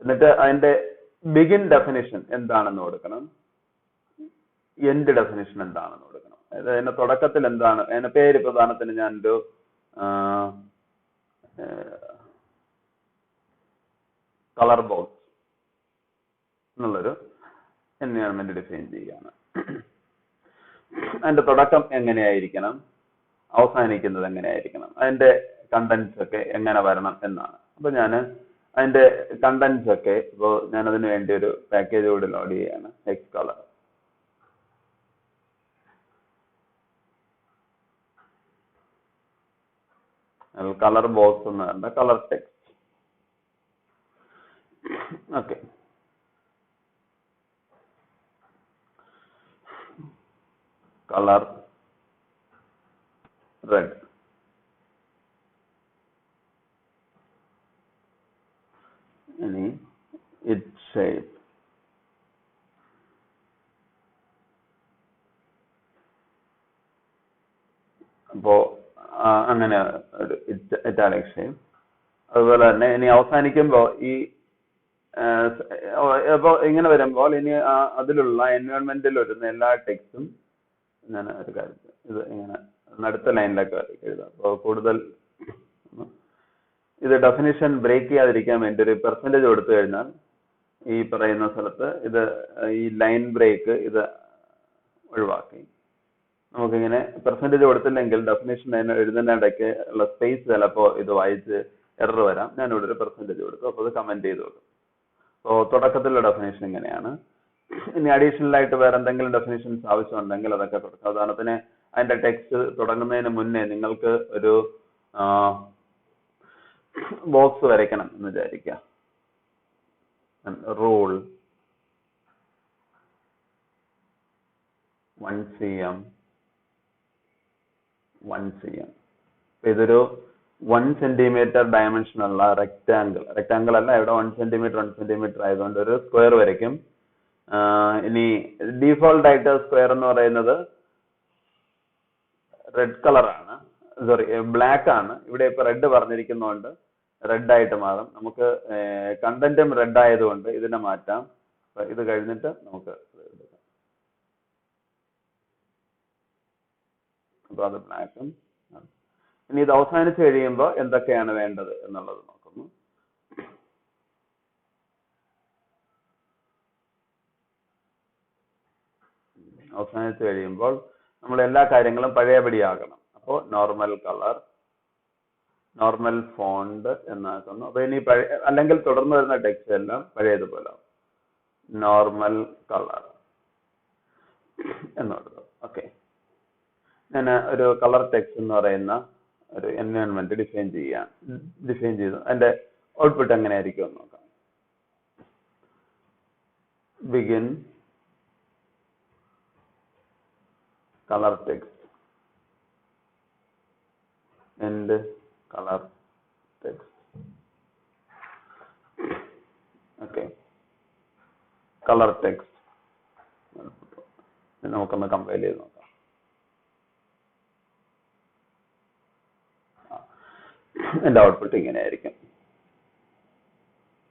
എന്നിട്ട് അതിന്റെ ബിഗിൻ ഡെഫിനിഷൻ എന്താണെന്ന് കൊടുക്കണം, എൻഡ് ഡെഫിനിഷൻ എന്താണെന്ന് കൊടുക്കണം. അതായത് അതിന്റെ തുടക്കത്തിൽ എന്താണ്, അതിന്റെ പേര് പ്രധാനത്തിന് ഞാനൊരു കളർ ബോക്സ് എന്നുള്ളൊരു എൻവയോൺമെന്റ് ഡിഫൈൻ ചെയ്യുകയാണ്. അതിന്റെ തുടക്കം എങ്ങനെയായിരിക്കണം, അവസാനിക്കുന്നത് എങ്ങനെയായിരിക്കണം, അതിന്റെ കണ്ടന്റ്സ് ഒക്കെ എങ്ങനെ വരണം എന്നാണ്. അപ്പൊ ഞാൻ അതിന്റെ കണ്ടന്റ്സ് ഒക്കെ ഇപ്പോൾ ഞാൻ അതിനു വേണ്ടി ഒരു പാക്കേജ് കൂടി ലോഡ് ചെയ്യുകയാണ്. ടെക്സ്റ്റ് കളർ, കളർ ബോക്സ് എന്ന് പറഞ്ഞ colour text. Okay, colour red. ഇനി ഇറ്റ് ഷേപ്പ്, അപ്പോ അങ്ങനെ ഒരു ഇറ്റാലിക് ഷേപ്പ്. അതുപോലെ തന്നെ ഇനി അവസാനിക്കുമ്പോൾ ഈ അപ്പോൾ ഇങ്ങനെ വരുമ്പോൾ ഇനി അതിലുള്ള എൻവയോൺമെന്റിൽ വരുന്ന എല്ലാ ടെക്സ്റ്റും ഞാൻ ഒരു കാര്യം ഇത് ഇങ്ങനെ അടുത്ത ലൈനിലൊക്കെ എഴുതാം. അപ്പോൾ കൂടുതൽ ഇത് ഡെഫിനിഷൻ ബ്രേക്ക് ചെയ്യാതിരിക്കാൻ വേണ്ടി ഒരു പെർസെൻറ്റേജ് കൊടുത്തു കഴിഞ്ഞാൽ ഈ പറയുന്ന സ്ഥലത്ത് ഇത് ഈ ലൈൻ ബ്രേക്ക് ഇത് ഒഴിവാക്കി നമുക്കിങ്ങനെ പെർസെൻറ്റേജ് കൊടുത്തില്ലെങ്കിൽ ഡെഫിനിഷൻ എഴുതുന്ന ഇടയ്ക്ക് ഉള്ള സ്പേസ് ചിലപ്പോൾ ഇത് വായിച്ച് എറർ വരാം. ഞാനിവിടെ ഒരു പെർസെൻറ്റേജ് കൊടുത്തു. അപ്പോൾ അത് കമന്റ് ചെയ്ത് കൊടുക്കും. അപ്പോൾ തുടക്കത്തിലുള്ള ഡെഫിനേഷൻ ഇങ്ങനെയാണ്. ഇനി അഡീഷണൽ ആയിട്ട് വേറെ എന്തെങ്കിലും ഡെഫിനേഷൻസ് ആവശ്യമുണ്ടെങ്കിൽ അതൊക്കെ കൊടുക്കാം. ഉദാഹരണത്തിന് അതിന്റെ ടെക്സ്റ്റ് തുടങ്ങുന്നതിന് മുന്നേ നിങ്ങൾക്ക് ഒരു ബോക്സ് വരയ്ക്കണം എന്ന് വിചാരിക്കുക. Rule 1 cm 1 cm. ഇതൊരു 1 സെന്റിമീറ്റർ ഡയമെൻഷൻ ഉള്ള റെക്ടാങ്കിൾ അല്ല, ഇവിടെ 1 സെന്റിമീറ്റർ ആയതുകൊണ്ട് ഒരു സ്ക്വയർ വരയ്ക്കും. ഇനി ഡീഫോൾട്ട് ആയിട്ട് സ്ക്വയർ എന്ന് പറയുന്നത് റെഡ് കളറാണ്, ബ്ലാക്ക് ആണ്. ഇവിടെ ഇപ്പൊ റെഡ് പറഞ്ഞിരിക്കുന്നതുകൊണ്ട് റെഡ് ആയിട്ട് മാറും. നമുക്ക് കണ്ടന്റും റെഡ് ആയതുകൊണ്ട് ഇതിനെ മാറ്റാം. ഇത് കഴിഞ്ഞിട്ട് നമുക്ക് എടുക്കാം. അപ്പൊ അത് ബ്ലാക്കും. ഇനി ഇത് അവസാനിച്ച് കഴിയുമ്പോൾ എന്തൊക്കെയാണ് വേണ്ടത് എന്നുള്ളത് നോക്കുന്നു. അവസാനിച്ച് കഴിയുമ്പോൾ നമ്മൾ എല്ലാ കാര്യങ്ങളും പഴയപടിയാകണം. അപ്പോൾ നോർമൽ കളർ, നോർമൽ ഫോണ്ട് എന്നാക്കുന്നു. അപ്പൊ ഇനി അല്ലെങ്കിൽ തുടർന്ന് വരുന്ന ടെക്സ്റ്റ് എല്ലാം പഴയതുപോലെ നോർമൽ കളർ എന്നുള്ളത്. ഓക്കെ, ഞാൻ ഒരു കളർ ടെക്സ്റ്റ് എന്ന് പറയുന്ന ഒരു എൻവയോൺമെന്റ് ഡിഫൈൻ ചെയ്തു. അതിന്റെ ഔട്ട്പുട്ട് എങ്ങനെയായിരിക്കും എന്ന് നോക്കാം. Begin colour text, end colour text. Okay, colour text നമുക്കൊന്ന് കമ്പൈൽ ചെയ്ത് നോക്കാം. എന്റെ ഔട്ട്പുട്ട് ഇങ്ങനെയായിരിക്കും.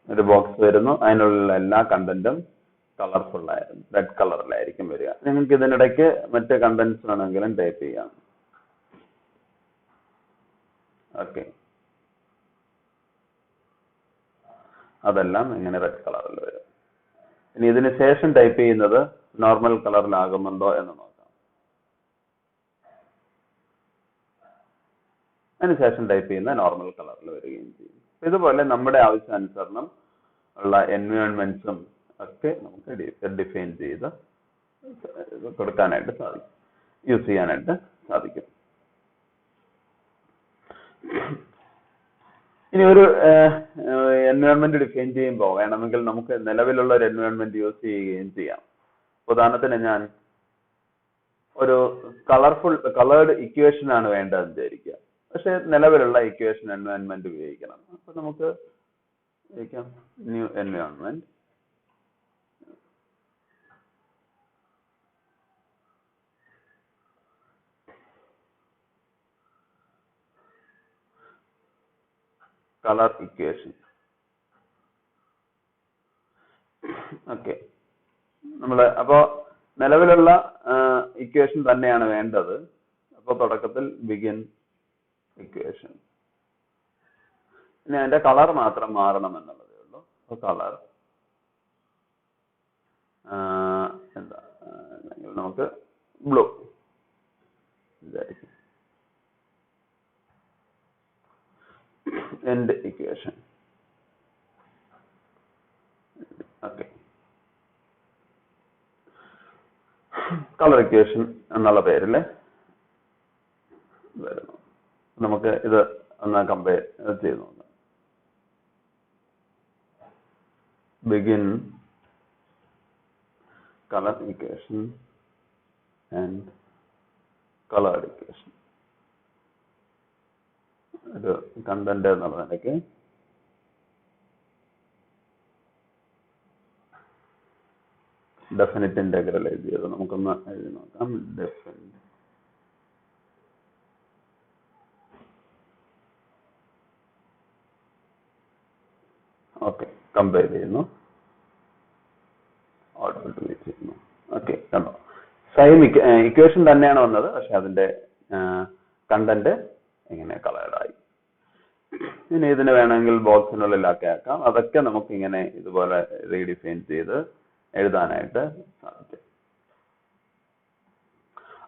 ഒരു ബോക്സ് വരുന്നു, അതിനുള്ള എല്ലാ കണ്ടന്റും കളർഫുൾ ആയിരുന്നു, റെഡ് കളറിലായിരിക്കും വരിക. നിങ്ങൾക്ക് ഇതിനിടയ്ക്ക് മറ്റ് കണ്ടന്റ്സ് വേണമെങ്കിലും ടൈപ്പ് ചെയ്യാം. ഓക്കെ, അതെല്ലാം ഇങ്ങനെ റെഡ് കളറിൽ വരും. ഇനി ഇതിന് ശേഷം ടൈപ്പ് ചെയ്യുന്നത് നോർമൽ കളറിലാകുന്നുണ്ടോ എന്ന് നോക്കാം. അതിനുശേഷം ടൈപ്പ് ചെയ്യുന്ന നോർമൽ കളറിൽ വരികയും ചെയ്യും. ഇതുപോലെ നമ്മുടെ ആവശ്യാനുസരണം ഉള്ള എൻവയോൺമെന്റ്സും ഒക്കെ നമുക്ക് ഡിഫൈൻ ചെയ്ത് കൊടുക്കാനായിട്ട് സാധിക്കും, യൂസ് ചെയ്യാനായിട്ട് സാധിക്കും. ഇനി ഒരു എൻവയോൺമെന്റ് ഡിഫൈൻ ചെയ്യുമ്പോൾ വേണമെങ്കിൽ നമുക്ക് നിലവിലുള്ള ഒരു എൻവയോൺമെന്റ് യൂസ് ചെയ്യുകയും ചെയ്യാം. ഉദാഹരണത്തിന് ഞാൻ ഒരു കളേർഡ് ഇക്വേഷൻ ആണ് വേണ്ടതെന്ന് വിചാരിക്കുക. പക്ഷെ നിലവിലുള്ള ഇക്വേഷൻ എൻവയോൺമെന്റ് ഉപയോഗിക്കണം. അപ്പൊ നമുക്ക് ഉപയോഗിക്കാം new environment, colour equation. Okay, അപ്പോ നിലവിലുള്ള ഇക്വേഷൻ തന്നെയാണ് വേണ്ടത്. അപ്പൊ തുടക്കത്തിൽ ബിഗിൻ ഇക്വേഷൻ. ഇനി അതിന്റെ കളർ മാത്രം മാറണം എന്നുള്ളതേ ഉള്ളൂ. അപ്പൊ കളർ എന്താ നമുക്ക് ബ്ലൂ വിചാരിക്കും. End equation. Okay, colour equation എന്നുള്ള പേരിൽ വരുന്നു. നമുക്ക് ഇത് ഒന്ന് കമ്പയർ ചെയ്ത് നോക്കാം. Begin colour equation and coloured equation. ഒരു കണ്ടന്റ് എന്നുള്ള നിലയ്ക്ക് ഡെഫിനിറ്റ് ഇന്റഗ്രൽ എഴുതിയത് നമുക്കൊന്ന് എഴുതി നോക്കാം. ഡെഫിനിറ്റ് ഓക്കെ, കമ്പയർ ചെയ്യുന്നു, ഔട്ട്പുട്ട് ചെയ്യുന്നു. ഓക്കെ, കണ്ടോ, സെയിം ഇക്വേഷൻ തന്നെയാണ് വന്നത്, പക്ഷെ അതിന്റെ കണ്ടന്റ് ഇങ്ങനെ കളേർഡായി. ഇനി ഇതിന് വേണമെങ്കിൽ ബോക്സിനുള്ളിലാക്കി ആക്കാം. അതൊക്കെ നമുക്ക് ഇങ്ങനെ ഇതുപോലെ റീഡിഫൈൻ ചെയ്ത് എഴുതാനായിട്ട് സാധിക്കും.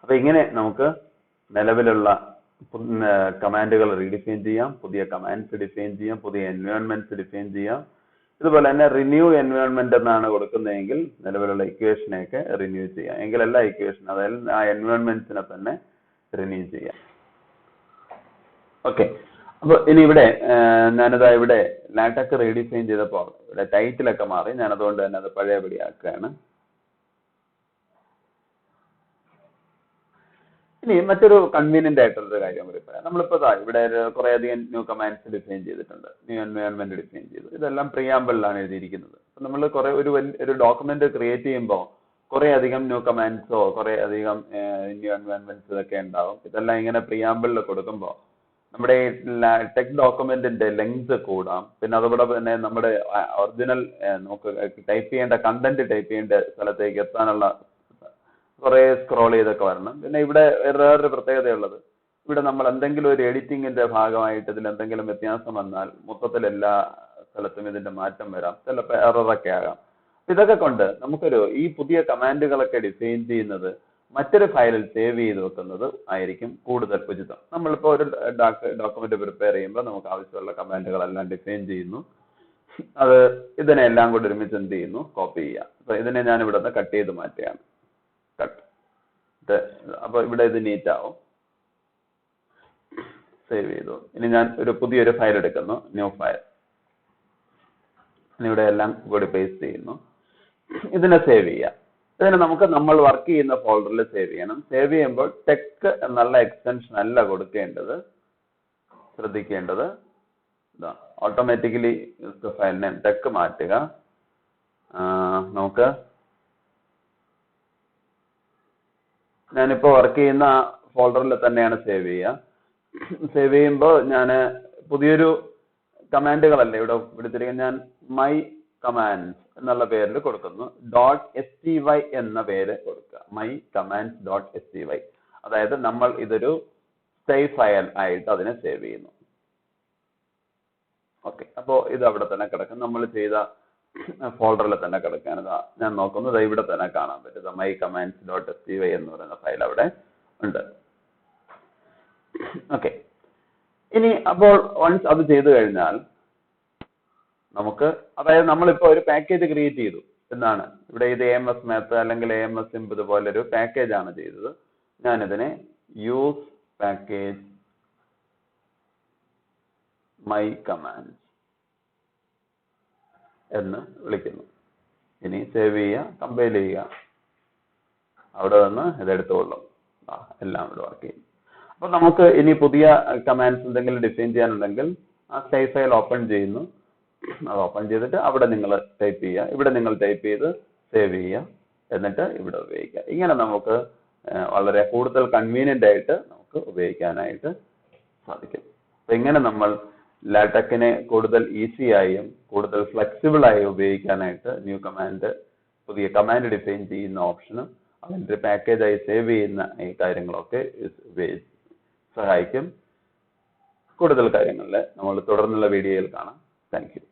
അപ്പൊ ഇങ്ങനെ നമുക്ക് നിലവിലുള്ള കമാൻഡുകൾ റീഡിഫൈൻ ചെയ്യാം, പുതിയ കമാൻഡ്സ് ഡിഫൈൻ ചെയ്യാം, പുതിയ എൻവയോൺമെന്റ്സ് ഡിഫൈൻ ചെയ്യാം. ഇതുപോലെ തന്നെ റിന്യൂ എൻവയോൺമെന്റ് എന്നാണ് കൊടുക്കുന്നതെങ്കിൽ നിലവിലുള്ള ഇക്വേഷനെയൊക്കെ റിന്യൂ ചെയ്യാം. എങ്കിൽ എല്ലാ ഇക്വേഷൻ, അതായത് ആ എൻവയോൺമെന്റ്സിനെ തന്നെ റിന്യൂ ചെയ്യാം. ഓക്കെ, അപ്പൊ ഇനി ഇവിടെ ഞാനിതാ ഇവിടെ ലാറ്റക്ക് റീഡിഫൈൻ ചെയ്തപ്പോൾ ഇവിടെ ടൈറ്റിലൊക്കെ മാറി. ഞാൻ അതുകൊണ്ട് തന്നെ അത് പഴയപടിയാക്കുകയാണ്. ഇനി മറ്റൊരു കൺവീനിയന്റ് ആയിട്ടുള്ളൊരു കാര്യം കൂടി പറയാം. നമ്മളിപ്പോ ഇവിടെ കുറെ അധികം ന്യൂ കമാൻഡ്സ് ഡിഫൈൻ ചെയ്തിട്ടുണ്ട്, ന്യൂ എൻവയോൺമെന്റ് ഡിഫൈൻ ചെയ്തു. ഇതെല്ലാം പ്രിയാമ്പിളിലാണ് എഴുതിയിരിക്കുന്നത്. അപ്പൊ നമ്മൾ കുറെ ഒരു ഡോക്യുമെന്റ് ക്രിയേറ്റ് ചെയ്യുമ്പോൾ കുറെ അധികം ന്യൂ കമാൻഡ്സോ കുറെ അധികം ന്യൂ എൻവയോൺമെന്റ്സ് ഇതൊക്കെ ഉണ്ടാവും. ഇതെല്ലാം ഇങ്ങനെ പ്രിയാമ്പിളിൽ കൊടുക്കുമ്പോൾ നമ്മുടെ ടെക്സ്റ്റ് ഡോക്യുമെന്റിന്റെ ലെങ്ത് കൂടാം. പിന്നെ അതുകൂടെ തന്നെ നമ്മുടെ ഒറിജിനൽ നമുക്ക് ടൈപ്പ് ചെയ്യേണ്ട കണ്ടന്റ് ടൈപ്പ് ചെയ്യേണ്ട സ്ഥലത്തേക്ക് എത്താനുള്ള കുറെ സ്ക്രോൾ ചെയ്തൊക്കെ വരണം. പിന്നെ ഇവിടെ വേറൊരു പ്രത്യേകതയുള്ളത്, ഇവിടെ നമ്മൾ എന്തെങ്കിലും ഒരു എഡിറ്റിങ്ങിന്റെ ഭാഗമായിട്ട് ഇതിൽ എന്തെങ്കിലും വ്യത്യാസം വന്നാൽ മൊത്തത്തിൽ എല്ലാ സ്ഥലത്തും ഇതിന്റെ മാറ്റം വരാം, ചിലപ്പോൾ എററൊക്കെ ആകാം. ഇതൊക്കെ കൊണ്ട് നമുക്കൊരു ഈ പുതിയ കമാൻഡുകളൊക്കെ ഡിഫൈൻ ചെയ്യുന്നത് മറ്റൊരു ഫയലിൽ സേവ് ചെയ്ത് വെക്കുന്നത് ആയിരിക്കും കൂടുതൽ ഉചിതം. നമ്മളിപ്പോൾ ഒരു ഡോക്യുമെന്റ് പ്രിപ്പയർ ചെയ്യുമ്പോൾ നമുക്ക് ആവശ്യമുള്ള കമാൻഡുകളെല്ലാം ഡിഫൈൻ ചെയ്യുന്നു. അത് ഇതിനെല്ലാം കൂടി ഒരുമിച്ച് എന്ത് ചെയ്യുന്നു, കോപ്പി ചെയ്യുക. അപ്പൊ ഇതിനെ ഞാൻ ഇവിടെ നിന്ന് കട്ട് ചെയ്ത് മാറ്റുകയാണ്. കട്ട്. അപ്പൊ ഇവിടെ ഇത് നീറ്റ് ആവും. സേവ് ചെയ്തു. ഇനി ഞാൻ ഒരു പുതിയൊരു ഫയൽ എടുക്കുന്നു, ന്യൂ ഫയൽ. ഇനി ഇവിടെ എല്ലാം കൂടി പേസ്റ്റ് ചെയ്യുന്നു. ഇതിനെ സേവ് ചെയ്യാം. ഇതിനെ നമുക്ക് നമ്മൾ വർക്ക് ചെയ്യുന്ന ഫോൾഡറിൽ സേവ് ചെയ്യണം. സേവ് ചെയ്യുമ്പോൾ ടെക് എന്നുള്ള എക്സ്റ്റൻഷൻ അല്ല കൊടുക്കേണ്ടത്. ശ്രദ്ധിക്കേണ്ടത് ഓട്ടോമാറ്റിക്കലി ഫയൽ നെയിം ടെക് മാറ്റുക. നമുക്ക് ഞാനിപ്പോ വർക്ക് ചെയ്യുന്ന ഫോൾഡറിൽ തന്നെയാണ് സേവ് ചെയ്യുക. സേവ് ചെയ്യുമ്പോൾ ഞാൻ പുതിയൊരു കമാൻഡുകളല്ലേ ഇവിടെ എടുത്തിരിക്കുന്നത്. ഞാൻ മൈ കമാൻഡ്സ് എന്നുള്ള പേരിൽ കൊടുക്കുന്നു. .sty എന്ന പേര് കൊടുക്കുക. My commands .sty. അതായത് നമ്മൾ ഇതൊരു സേവ് ഫയൽ ആയിട്ട് അതിനെ സേവ് ചെയ്യുന്നു. ഓക്കെ, അപ്പോൾ ഇത് അവിടെ തന്നെ കിടക്കും. നമ്മൾ ചെയ്ത ഫോൾഡറിൽ തന്നെ കിടക്കുകയാണ്. ഞാൻ നോക്കുന്നത് ഇവിടെ തന്നെ കാണാൻ പറ്റും. മൈ കമാൻഡ്സ് .sty എന്ന് പറയുന്ന ഫയൽ അവിടെ ഉണ്ട്. ഓക്കെ, ഇനി അപ്പോൾ വൺസ് അത് ചെയ്തു കഴിഞ്ഞാൽ നമുക്ക്, അതായത് നമ്മളിപ്പോൾ ഒരു പാക്കേജ് ക്രിയേറ്റ് ചെയ്തു എന്നാണ്. ഇവിടെ ഇത് AMS മാത്ത് അല്ലെങ്കിൽ AMS Simp ഇതുപോലെ ഒരു പാക്കേജ് ആണ് ചെയ്തത്. ഞാനിതിനെ യൂസ് പാക്കേജ് മൈ കമാൻഡ്സ് എന്ന് വിളിക്കുന്നു. ഇനി സേവ് ചെയ്യുക, കമ്പൈൽ ചെയ്യുക. അവിടെ നിന്ന് ഇതെടുത്തുകൊള്ളും. എല്ലാം ഇവിടെ വർക്ക് ചെയ്യും. അപ്പൊ നമുക്ക് ഇനി പുതിയ കമാൻഡ്സ് എന്തെങ്കിലും ഡിഫൈൻ ചെയ്യാനുണ്ടെങ്കിൽ ആ സേവ് ഫയൽ ഓപ്പൺ ചെയ്യുന്നു. അത് ഓപ്പൺ ചെയ്തിട്ട് അവിടെ നിങ്ങൾ ടൈപ്പ് ചെയ്യുക. ഇവിടെ നിങ്ങൾ ടൈപ്പ് ചെയ്ത് സേവ് ചെയ്യുക. എന്നിട്ട് ഇവിടെ ഉപയോഗിക്കുക. ഇങ്ങനെ നമുക്ക് വളരെ കൂടുതൽ കൺവീനിയന്റ് ആയിട്ട് നമുക്ക് ഉപയോഗിക്കാനായിട്ട് സാധിക്കും. അപ്പൊ ഇങ്ങനെ നമ്മൾ ലാറ്റക്കിനെ കൂടുതൽ ഈസി ആയും കൂടുതൽ ഫ്ലെക്സിബിൾ ആയി ഉപയോഗിക്കാനായിട്ട് ന്യൂ കമാൻഡ്, പുതിയ കമാൻഡ് ഡിഫൈൻ ചെയ്യുന്ന ഓപ്ഷനും അതിൻ്റെ പാക്കേജായി സേവ് ചെയ്യുന്ന ഈ കാര്യങ്ങളൊക്കെ സഹായിക്കും. കൂടുതൽ കാര്യങ്ങളിൽ നമ്മൾ തുടർന്നുള്ള വീഡിയോയിൽ കാണാം. Thank you.